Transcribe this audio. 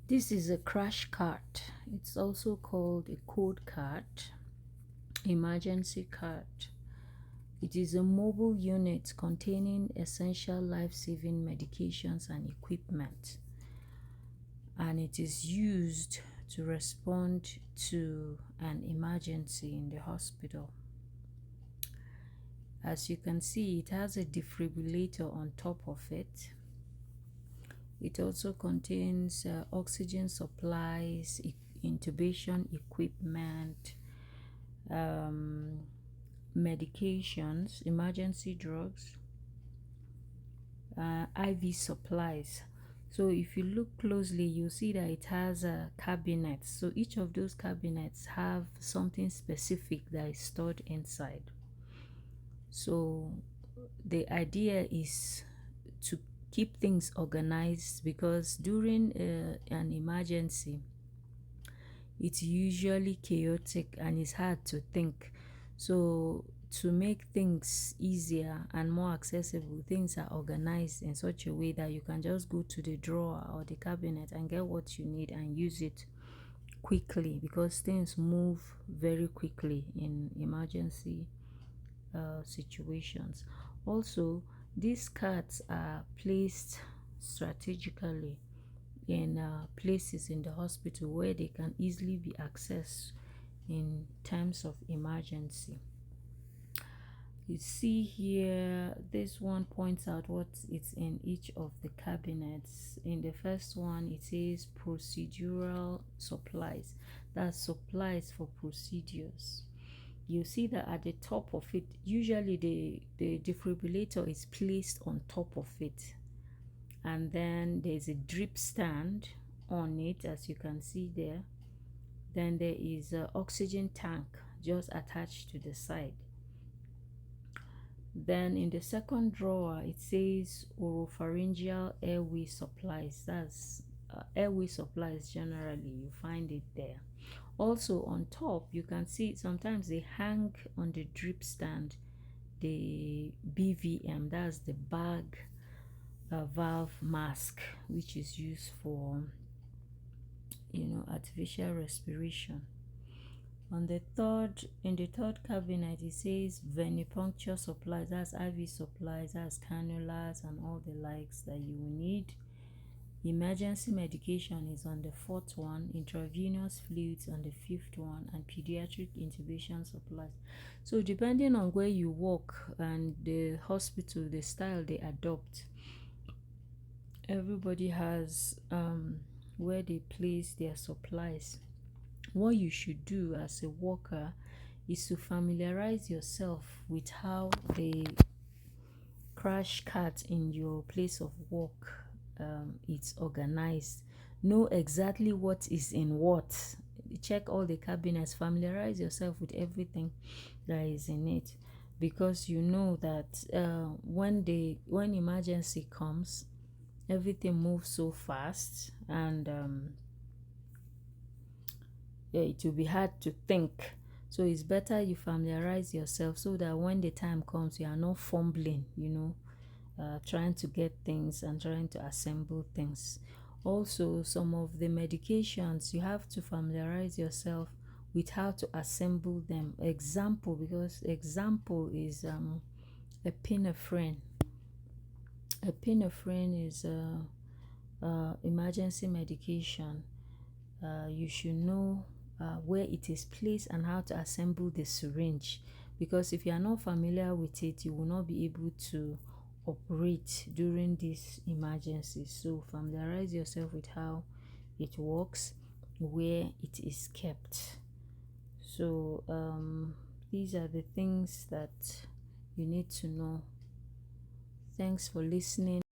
This is a crash cart. It's also called a code cart, emergency cart. It is a mobile unit containing essential life-saving medications and equipment, and it is used to respond to an emergency in the hospital. As you can see, it has a defibrillator on top of it. It also contains oxygen supplies, intubation equipment, medications, emergency drugs, IV supplies. So if you look closely, you'll see that it has a cabinet. So each of those cabinets have something specific that is stored inside. So the idea is to keep things organized, because during an emergency, it's usually chaotic and it's hard to think. So to make things easier and more accessible, things are organized in such a way that you can just go to the drawer or the cabinet and get what you need and use it quickly, because things move very quickly in emergency situations. Also, these carts are placed strategically in places in the hospital where they can easily be accessed in times of emergency. You see here, this one points out what is in each of the cabinets. In the first one, it says procedural supplies. That's supplies for procedures. You see that at the top of it, usually the defibrillator is placed on top of it, and then there's a drip stand on it, as you can see there. Then there is an oxygen tank just attached to the side. Then in the second drawer, it says oropharyngeal airway supplies. That's airway supplies. Generally, you find it there. Also on top, you can see sometimes they hang on the drip stand the BVM, that's the bag valve mask, which is used for artificial respiration. In the third cabinet, it says venipuncture supplies. That's IV supplies, that's cannulas and all the likes that you will need. Emergency medication is on the fourth one, intravenous fluids on the fifth one, and pediatric intubation supplies. So depending on where you work and the hospital, the style they adopt, everybody has where they place their supplies. What you should do as a worker is to familiarize yourself with how the crash cart in your place of work it's organized. Know exactly what is in what. Check all the cabinets, familiarize yourself with everything that is in it, because you know that when emergency comes, everything moves so fast, and it will be hard to think. So it's better you familiarize yourself so that when the time comes, you are not fumbling, trying to get things and trying to assemble things. Also, some of the medications, you have to familiarize yourself with how to assemble them. Because example is epinephrine. Epinephrine is emergency medication. You should know where it is placed and how to assemble the syringe, because if you are not familiar with it, you will not be able to operate during this emergency. So familiarize yourself with how it works, where it is kept. So these are the things that you need to know. Thanks for listening.